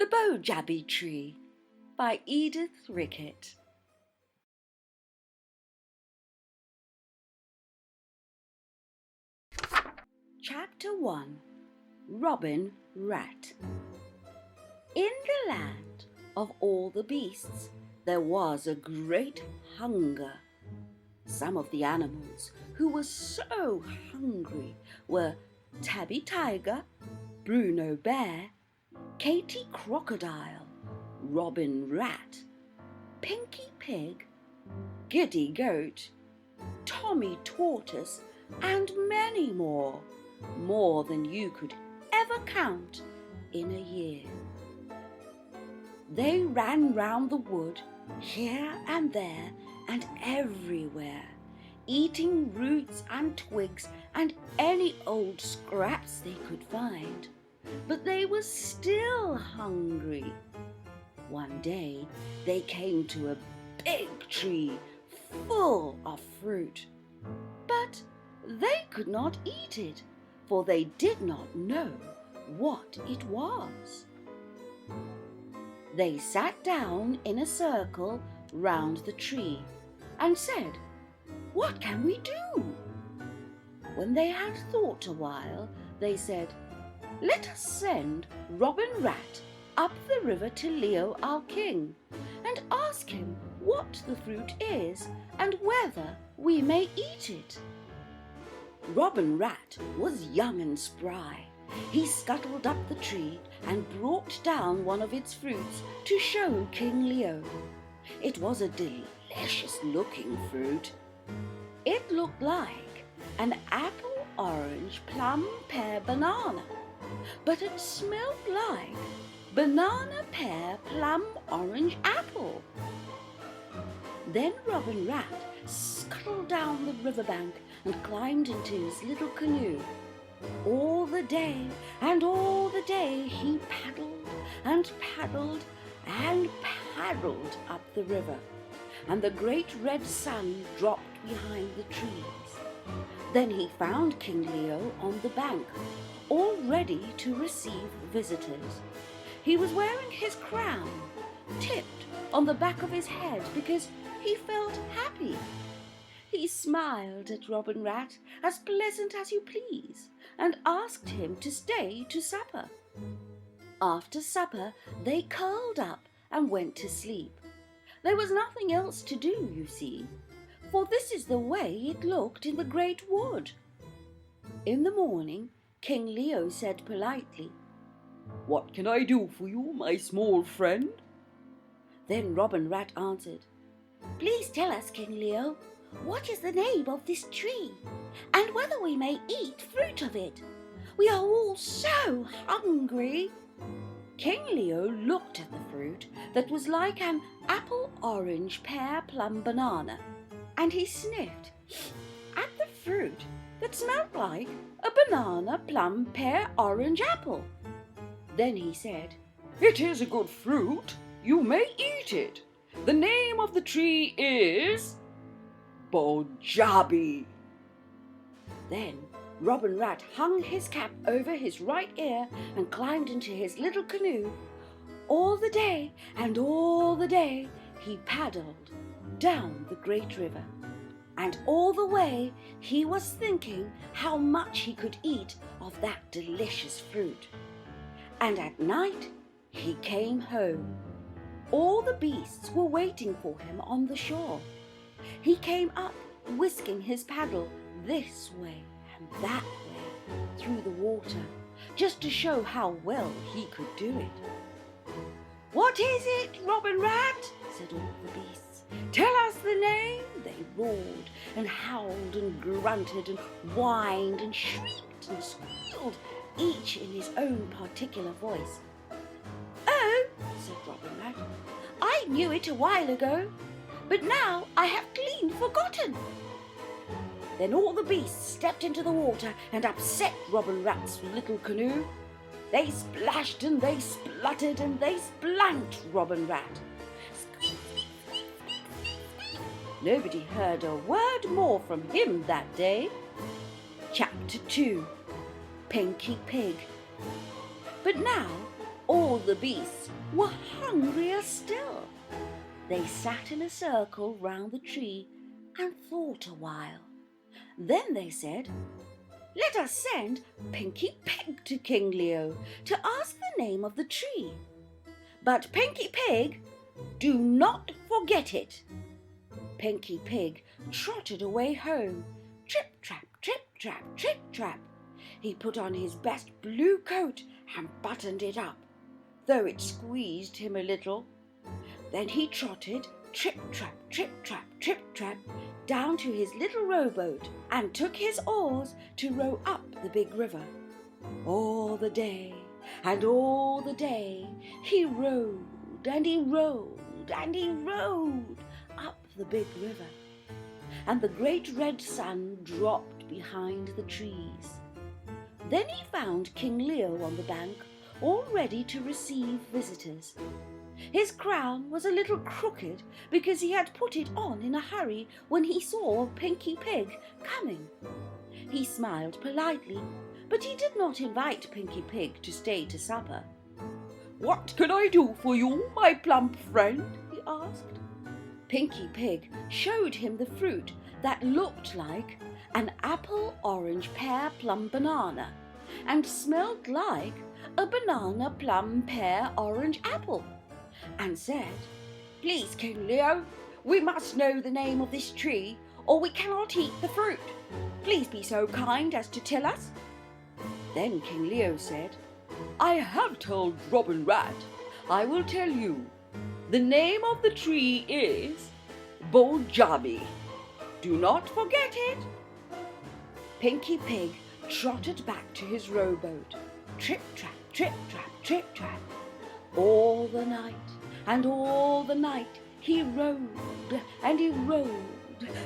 The BOJABI Tree by Edith Rickert. Chapter 1. Robin Rat. In the land of all the beasts there was a great hunger. Some of the animals who were so hungry were Tabby Tiger, Bruno Bear, Katy Crocodile, Robin Rat, Pinky Pig, Giddy Goat, Tommy Tortoise, and many more than you could ever count in a year. They ran round the wood, here and there and everywhere, eating roots and twigs and any old scraps they could find. But they were still hungry. One day they came to a big tree full of fruit, but they could not eat it, for they did not know what it was. They sat down in a circle round the tree and said, "What can we do?" When they had thought a while, they said, "Let us send Robin Rat up the river to Leo our king and ask him what the fruit is and whether we may eat it." Robin Rat was young and spry. He scuttled up the tree and brought down one of its fruits to show King Leo. It was a delicious-looking fruit. It looked like an apple, orange, plum, pear, banana, but it smelled like banana, pear, plum, orange, apple. Then Robin Rat scuttled down the riverbank and climbed into his little canoe. All the day and all the day he paddled and paddled and paddled up the river, and the great red sun dropped behind the trees. Then he found King Leo on the bank, all ready to receive visitors. He was wearing his crown, tipped on the back of his head because he felt happy. He smiled at Robin Rat, as pleasant as you please, and asked him to stay to supper. After supper they curled up and went to sleep. There was nothing else to do, you see, for this is the way it looked in the great wood. In the morning King Leo said politely, "What can I do for you, my small friend?" Then Robin Rat answered, "Please tell us, King Leo, what is the name of this tree, and whether we may eat fruit of it? We are all so hungry." King Leo looked at the fruit that was like an apple, orange, pear, plum, banana, and he sniffed at the fruit that smelled like a banana, plum, pear, orange, apple. Then he said, "It is a good fruit. You may eat it. The name of the tree is BOJABI." Then Robin Rat hung his cap over his right ear and climbed into his little canoe. All the day and all the day he paddled down the great river, and all the way he was thinking how much he could eat of that delicious fruit. And at night he came home. All the beasts were waiting for him on the shore. He came up, whisking his paddle this way and that way through the water, just to show how well he could do it. "What is it, Robin Rat?" said all the beasts. "Tell us the name." They roared and howled and grunted and whined and shrieked and squealed, each in his own particular voice. "Oh," said Robin Rat, "I knew it a while ago, but now I have clean forgotten." Then all the beasts stepped into the water and upset Robin Rat's little canoe. They splashed and they spluttered and they splanked Robin Rat. Squeak, squeak, squeak, squeak, squeak, squeak. Nobody heard a word more from him that day. Chapter 2. Pinky Pig. But now all the beasts were hungrier still. They sat in a circle round the tree and thought a while. Then they said, "Let us send Pinky Pig to King Leo to ask the name of the tree. But Pinky Pig, do not forget it." Pinky Pig trotted away home, trip-trap, trip-trap, trip-trap. He put on his best blue coat and buttoned it up, though it squeezed him a little. Then he trotted trip-trap, trip-trap, trip-trap down to his little rowboat and took his oars to row up the big river. All the day and all the day he rowed and he rowed and he rowed up the big river, and the great red sun dropped behind the trees. Then he found King Leo on the bank, all ready to receive visitors. His crown was a little crooked because he had put it on in a hurry when he saw Pinky Pig coming. He smiled politely, but he did not invite Pinky Pig to stay to supper. "What can I do for you, my plump friend?" he asked. Pinky Pig showed him the fruit that looked like an apple, orange, pear, plum, banana, and smelled like a banana, plum, pear, orange, apple, and said, "Please, King Leo, we must know the name of this tree, or we cannot eat the fruit. Please be so kind as to tell us." Then King Leo said, "I have told Robin Rat. I will tell you. The name of the tree is BOJABI. Do not forget it." Pinky Pig trotted back to his rowboat, trip-trap, trip-trap, trip-trap. All the night and all the night he rowed and he rowed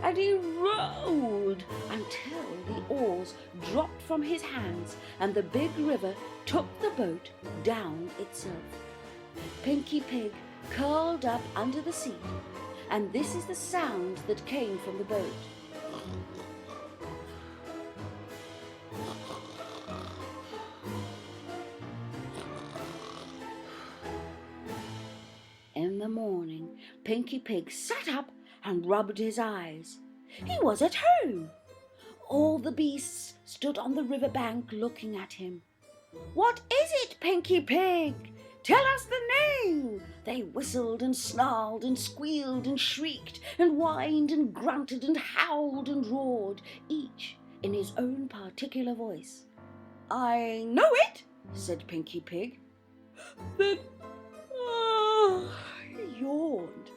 and he rowed until the oars dropped from his hands and the big river took the boat down itself. Pinky Pig curled up under the seat, and this is the sound that came from the boat. In the morning, Pinky Pig sat up and rubbed his eyes. He was at home. All the beasts stood on the river bank looking at him. "What is it, Pinky Pig? Tell us the name!" They whistled and snarled and squealed and shrieked and whined and grunted and howled and roared, each in his own particular voice. "I know it," said Pinky Pig. Then he yawned.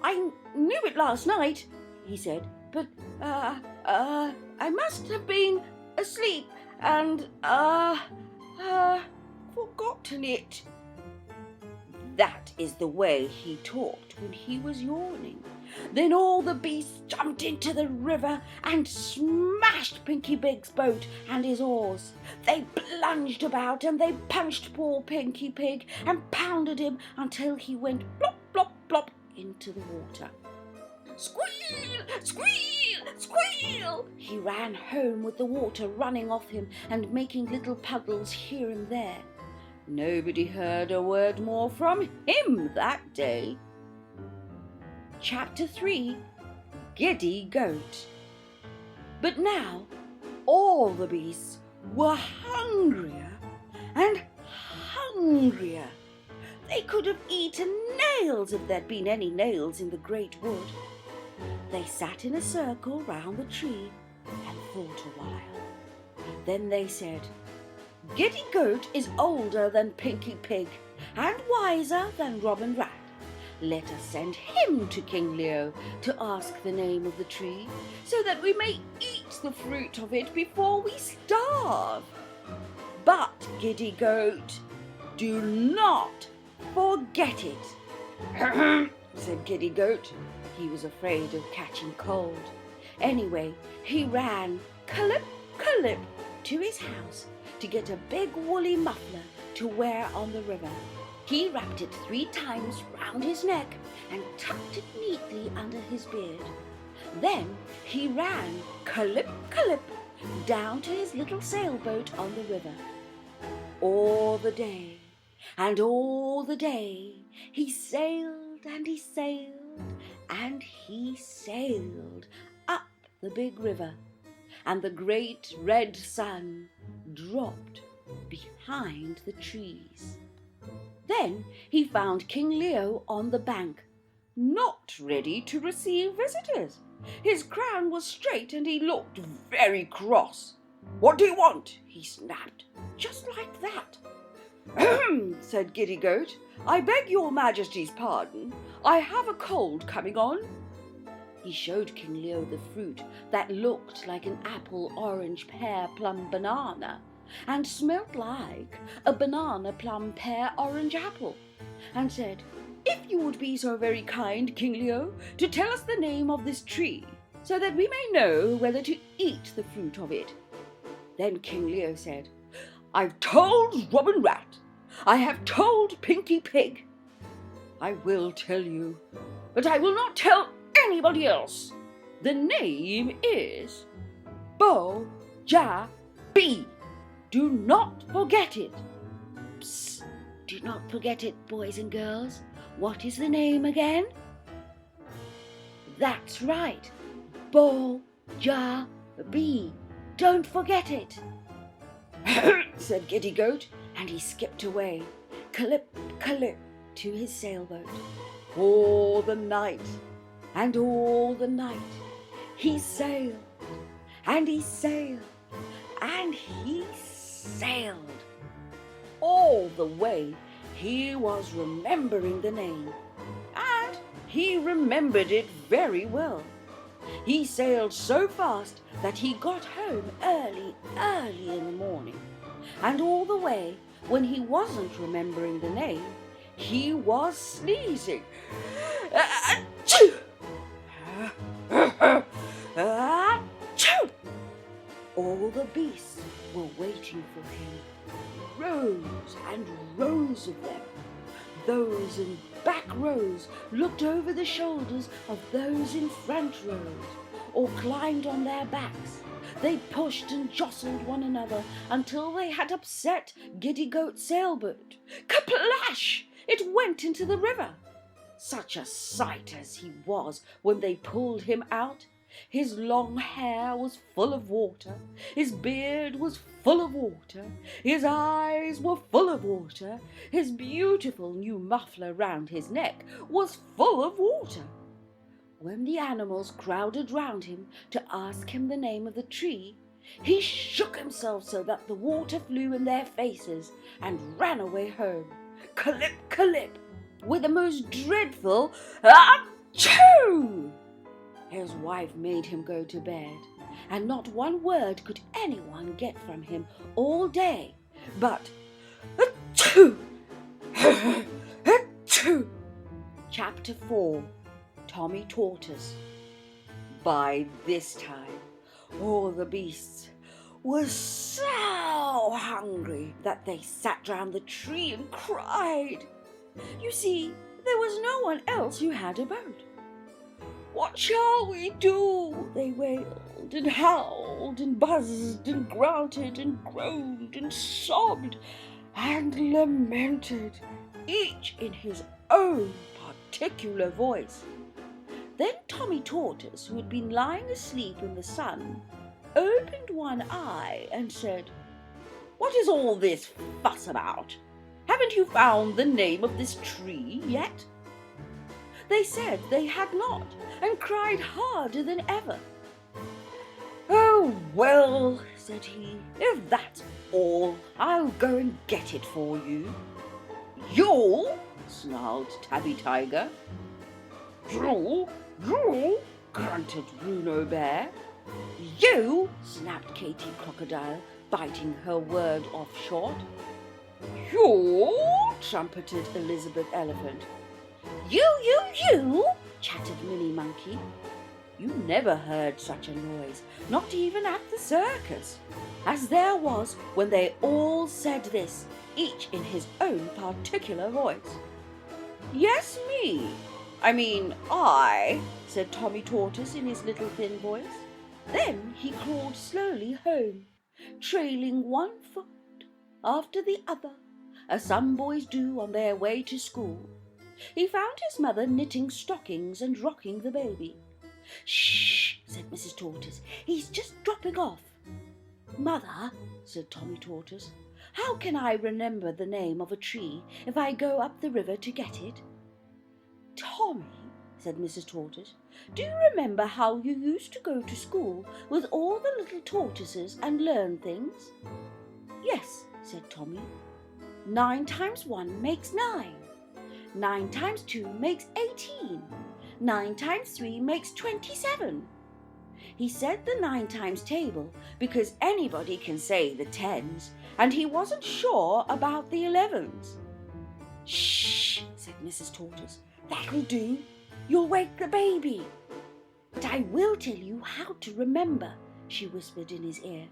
"I knew it last night," he said, "but I must have been asleep and forgotten it." That is the way he talked when he was yawning. Then all the beasts jumped into the river and smashed Pinky Pig's boat and his oars. They plunged about and they punched poor Pinky Pig and pounded him until he went plop, plop, plop into the water. "Squeal! Squeal! Squeal!" He ran home with the water running off him and making little puddles here and there. Nobody heard a word more from him that day. Chapter 3, Giddy Goat. But now all the beasts were hungrier and hungrier. They could have eaten nails if there'd been any nails in the great wood. They sat in a circle round the tree and thought a while. Then they said, "Giddy Goat is older than Pinky Pig and wiser than Robin Rat. Let us send him to King Leo to ask the name of the tree, so that we may eat the fruit of it before we starve. But, Giddy Goat, do not forget it." said Giddy Goat. He was afraid of catching cold. Anyway, he ran collip, collip to his house to get a big woolly muffler to wear on the river. He wrapped it 3 times round his neck and tucked it neatly under his beard. Then he ran collip, collip down to his little sailboat on the river. All the day And all the day he sailed and he sailed and he sailed up the big river, and the great red sun dropped behind the trees. Then he found King Leo on the bank, not ready to receive visitors. His crown was straight and he looked very cross. "What do you want?" he snapped, just like that. "Ahem," said Giddy Goat. "I beg your Majesty's pardon. I have a cold coming on." He showed King Leo the fruit that looked like an apple, orange, pear, plum, banana, and smelt like a banana, plum, pear, orange, apple, and said, "If you would be so very kind, King Leo, to tell us the name of this tree, so that we may know whether to eat the fruit of it." Then King Leo said, "I've told Robin Rat, I have told Pinky Pig. I will tell you, but I will not tell anybody else. The name is BOJABI. Do not forget it." Psst, do not forget it, boys and girls. What is the name again? That's right, BOJABI. Don't forget it. Said Giddy Goat, and he skipped away, clip, clip, to his sailboat. All the night, and all the night, he sailed, and he sailed, and he sailed. All the way he was remembering the name, and he remembered it very well. He sailed so fast that he got home early in the morning, and all the way, when he wasn't remembering the name, he was sneezing. Achoo! Achoo! All the beasts were waiting for him, rows and rows of them. Those in back rows looked over the shoulders of those in front rows, or climbed on their backs. They pushed and jostled one another until they had upset Giddy Goat's sailboat. Kaplash! It went into the river. Such a sight as he was when they pulled him out. His long hair was full of water, his beard was full of water, his eyes were full of water, his beautiful new muffler round his neck was full of water. When the animals crowded round him to ask him the name of the tree, he shook himself so that the water flew in their faces and ran away home, clip, clip, with the most dreadful achoo! His wife made him go to bed, and not one word could anyone get from him all day, but achoo! Achoo! Chapter 4. Tommy Tortoise. By this time, all the beasts were so hungry that they sat round the tree and cried. You see, there was no one else who had a boat. "What shall we do?" they wailed, and howled, and buzzed, and grunted, and groaned, and sobbed, and lamented, each in his own particular voice. Then Tommy Tortoise, who had been lying asleep in the sun, opened one eye and said, "What is all this fuss about? Haven't you found the name of this tree yet?" They said they had not, and cried harder than ever. "Oh, well," said he, "if that's all, I'll go and get it for you." "You?" snarled Tabby Tiger. "You? You?" grunted Bruno Bear. "You?" snapped Katy Crocodile, biting her word off short. "You?" trumpeted Elizabeth Elephant. You, chattered Minnie Monkey. You never heard such a noise, not even at the circus, as there was when they all said this, each in his own particular voice. "Yes, me. I," said Tommy Tortoise in his little thin voice. Then he crawled slowly home, trailing one foot after the other, as some boys do on their way to school. He found his mother knitting stockings and rocking the baby. "Shh," said Mrs. Tortoise, "he's just dropping off." "Mother," said Tommy Tortoise, "how can I remember the name of a tree if I go up the river to get it?" "Tommy," said Mrs. Tortoise, "do you remember how you used to go to school with all the little tortoises and learn things?" "Yes," said Tommy. 9 times 1 makes 9. 9 times 2 makes 18. 9 times 3 makes 27. He said the 9 times table because anybody can say the 10s, and he wasn't sure about the 11s. "Shh," said Mrs. Tortoise, "that'll do. You'll wake the baby." "But I will tell you how to remember," she whispered in his ear.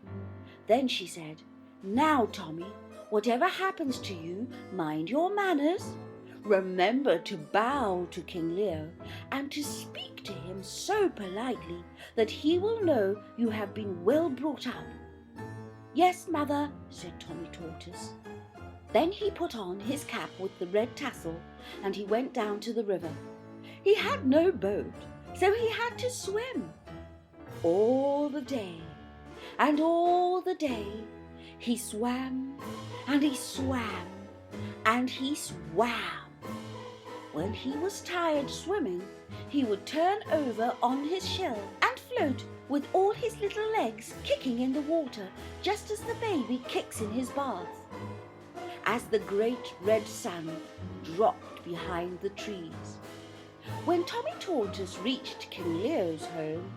Then she said, "Now, Tommy, whatever happens to you, mind your manners. Remember to bow to King Leo and to speak to him so politely that he will know you have been well brought up." "Yes, Mother," said Tommy Tortoise. Then he put on his cap with the red tassel and he went down to the river. He had no boat, so he had to swim. All the day and all the day he swam and he swam and he swam. When he was tired swimming, he would turn over on his shell and float with all his little legs kicking in the water, just as the baby kicks in his bath. As the great red sun dropped behind the trees. When Tommy Tortoise reached King Leo's home,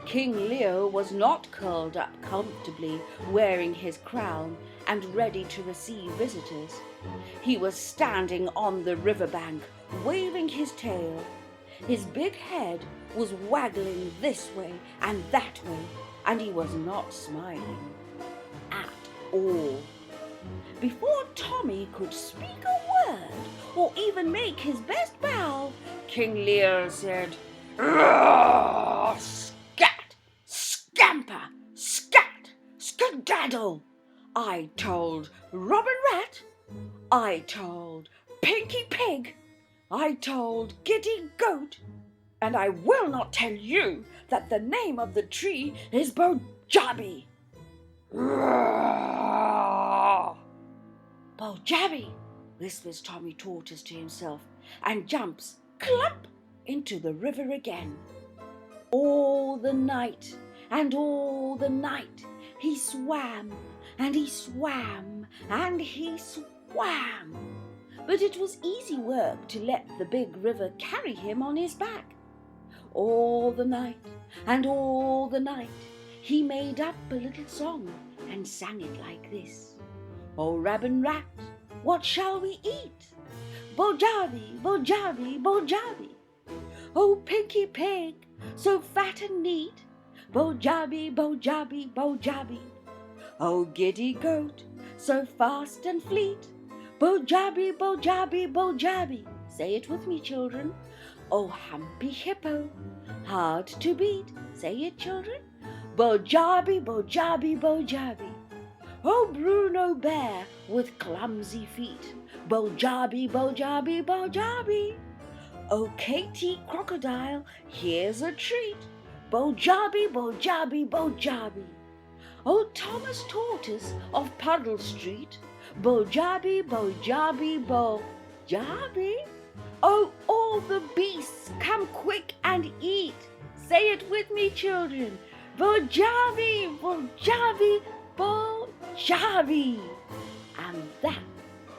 King Leo was not curled up comfortably, wearing his crown and ready to receive visitors. He was standing on the riverbank, waving his tail. His big head was waggling this way and that way, and he was not smiling at all. Before Tommy could speak a word or even make his best bow, King Leo said, "Scat, scamper, scat, skedaddle! I told Robin Rat, I told Pinky Pig, I told Giddy Goat, and I will not tell you that the name of the tree is BOJABI." "BOJABI," whispers Tommy Tortoise to himself and jumps clump into the river again. All the night and all the night he swam and he swam and he swam. But it was easy work to let the big river carry him on his back. All the night and all the night he made up a little song and sang it like this. "Oh, Robin Rat, what shall we eat? BOJABI, BOJABI, BOJABI. Oh, Pinky Pig, so fat and neat, BOJABI, BOJABI, BOJABI. Oh, Giddy Goat, so fast and fleet, BOJABI, BOJABI, BOJABI." Say it with me, children. "Oh, Humpy Hippo, hard to beat." Say it, children. BOJABI, BOJABI, BOJABI. Oh, Bruno Bear with clumsy feet, BOJABI, BOJABI, BOJABI. Oh, Katy Crocodile, here's a treat, BOJABI, BOJABI, BOJABI. Oh, Thomas Tortoise of Puddle Street, BOJABI, BOJABI, BOJABI. Oh, all the beasts, come quick and eat. Say it with me, children. BOJABI, BOJABI, BOJABI. And that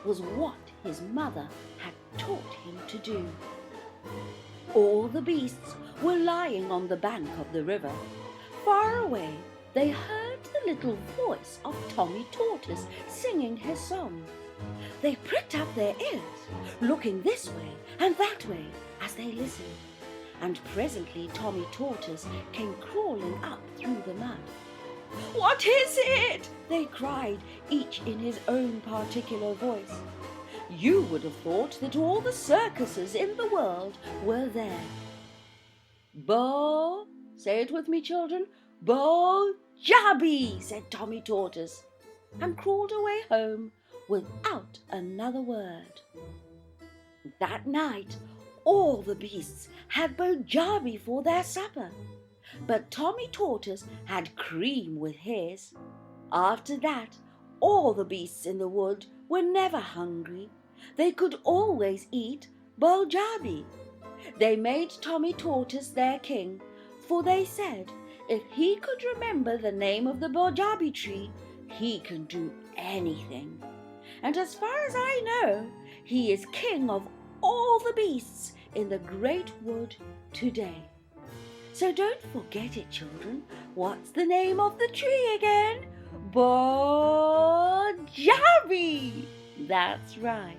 was what his mother had taught him to do. All the beasts were lying on the bank of the river. Far away they heard the little voice of Tommy Tortoise singing his song. They pricked up their ears, looking this way and that way as they listened. And presently Tommy Tortoise came crawling up through the mud. "What is it?" they cried, each in his own particular voice. You would have thought that all the circuses in the world were there. Say it with me, children. BOJABI, said Tommy Tortoise, and crawled away home, without another word. That night, all the beasts had BOJABI for their supper, but Tommy Tortoise had cream with his. After that, all the beasts in the wood were never hungry. They could always eat BOJABI. They made Tommy Tortoise their king, for they said if he could remember the name of the BOJABI tree, he can do anything. And as far as I know, he is king of all the beasts in the great wood today. So don't forget it, children. What's the name of the tree again? BOJABI! That's right.